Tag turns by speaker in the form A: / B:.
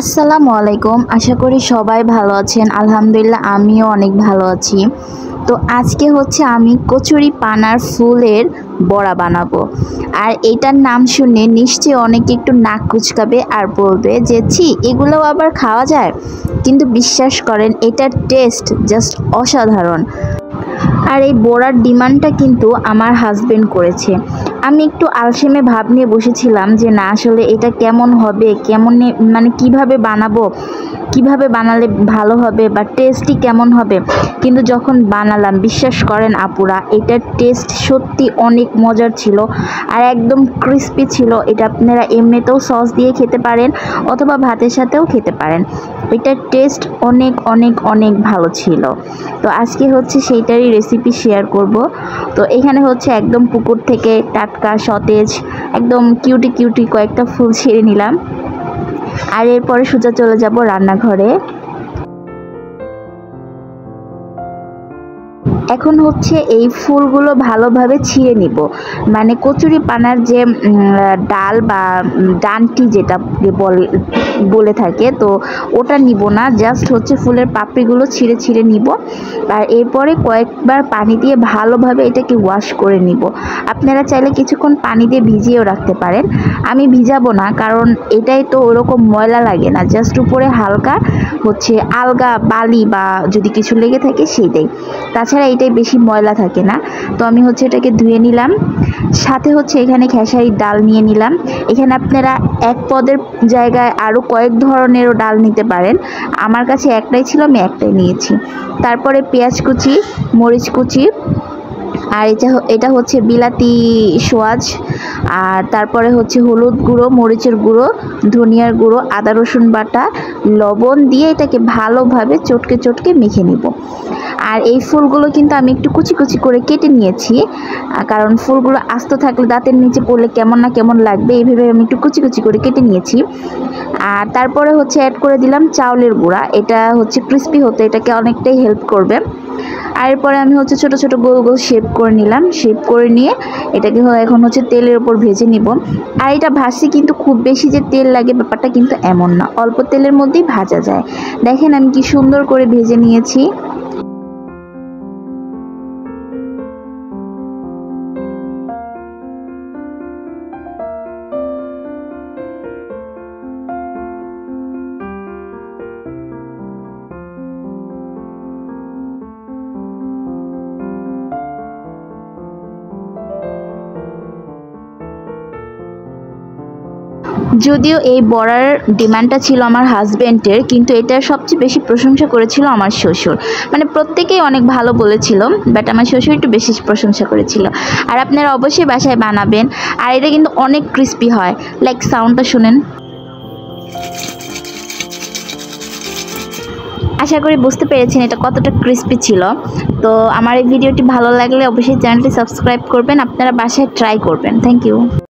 A: আসসালামু আলাইকুম। আশা করি সবাই ভালো আছেন। আলহামদুলিল্লাহ আমিও অনেক ভালো আছি। তো আজকে হচ্ছে আমি কচুরি পানার ফুলের বড়া বানাবো। আর এটার নাম শুনে নিশ্চয়ই অনেকে একটু নাক কুচকাবে আর বলবে যে ছি এগুলোও আবার খাওয়া যায়। কিন্তু বিশ্বাস করেন এটার টেস্ট জাস্ট অসাধারণ। আর এই বড়ার ডিমান্ডটা কিন্তু আমার হাজবেন্ড করেছে। আমি একটু আলসেমে ভাব নিয়ে বসেছিলাম যে না আসলে এটা কেমন হবে, মানে কিভাবে বানাবো, কিভাবে বানালে ভালো হবে বা টেস্টই কেমন হবে। কিন্তু যখন বানালাম বিশ্বাস করেন আপুরা, এটার টেস্ট সত্যি অনেক মজার ছিল আর একদম ক্রিস্পি ছিল। এটা আপনারা এমনিতেও সস দিয়ে খেতে পারেন অথবা ভাতের সাথেও খেতে পারেন। এটার টেস্ট অনেক অনেক অনেক ভালো ছিল। তো আজকে হচ্ছে সেইটারই রেসিপি শেয়ার করব। তো এখানে হচ্ছে একদম পুকুর থেকে টাটকা সতেজ একদম কিউটি কিউটি কয়েকটা ফুল ছিঁড়ে নিলাম। আর এরপরে সোজা চলে যাব রান্নাঘরে। এখন হচ্ছে এই ফুলগুলো ভালোভাবে ছিঁড়ে নিব। মানে কচুরি পানার যে ডাল বা ডানটি যেটা বলে থাকে, তো ওটা নিব না, জাস্ট হচ্ছে ফুলের পাপড়িগুলো ছিঁড়ে ছিঁড়ে নিব। আর এরপরে কয়েকবার পানি দিয়ে ভালোভাবে এটাকে ওয়াশ করে নিব। আপনারা চাইলে কিছুক্ষণ পানি দিয়ে ভিজিয়েও রাখতে পারেন। আমি ভিজাবো না, কারণ এটাই তো ওরকম ময়লা লাগে না, জাস্ট উপরে হালকা হচ্ছে আলগা বালি বা যদি কিছু লেগে থাকে সেইটাই। তাছাড়া এটাই বেশি ময়লা থাকে না। তো আমি হচ্ছে এটাকে ধুয়ে নিলাম। সাথে হচ্ছে এখানে খেসারির ডাল নিয়ে নিলাম। এখানে আপনারা এক পদের জায়গায় আরও কয়েক ধরনেরও ডাল নিতে পারেন। আমার কাছে একটাই ছিল, আমি একটাই নিয়েছি। তারপরে পেঁয়াজ কুচি, মরিচ কুচি, আর এটা হচ্ছে বিলাতি সোয়াজ, আর তারপরে হচ্ছে হলুদ গুঁড়ো, মরিচের গুঁড়ো, ধনিয়ার গুঁড়ো, আদা রসুন বাটা, লবণ দিয়ে এটাকে ভালোভাবে চটকে চটকে মেখে নিব। আর এই ফুলগুলো কিন্তু আমি একটু কুচি কুচি করে কেটে নিয়েছি, কারণ ফুলগুলো আস্ত থাকলে দাঁতের নিচে পড়লে কেমন না কেমন লাগবে, এইভাবে আমি একটু কুচি কুচি করে কেটে নিয়েছি। আর তারপরে হচ্ছে অ্যাড করে দিলাম চাউলের গুঁড়া। এটা হচ্ছে ক্রিস্পি হতে এটাকে অনেকটাই হেল্প করবে। আর এরপরে আমি হচ্ছে ছোট ছোট গোল গোল শেপ করে নিলাম। শেপ করে নিয়ে এটাকে এখন হচ্ছে তেলের উপর ভেজে নিব। আর এটা ভাজতে কিন্তু খুব বেশি যে তেল লাগে ব্যাপারটা কিন্তু এমন না, অল্প তেলের মধ্যেই ভাজা যায়। দেখেন আমি কি সুন্দর করে ভেজে নিয়েছি। যদিও এই বড়ার ডিমান্ডটা ছিল আমার হাজব্যান্ডের, কিন্তু এটার সবচেয়ে বেশি প্রশংসা করেছিল আমার শ্বশুর। মানে প্রত্যেকেই অনেক ভালো বলেছিল, বাট আমার শ্বশুর একটু বেশি প্রশংসা করেছিল। আর আপনারা অবশ্যই বাসায় বানাবেন। আর এটা কিন্তু অনেক ক্রিস্পি হয়, লাইক সাউন্ডটা শুনেন। আশা করি বুঝতে পেরেছেন এটা কতটা ক্রিস্পি ছিল। তো আমার এই ভিডিওটি ভালো লাগলে অবশ্যই চ্যানেলটি সাবস্ক্রাইব করবেন, আপনারা বাসায় ট্রাই করবেন। Thank you.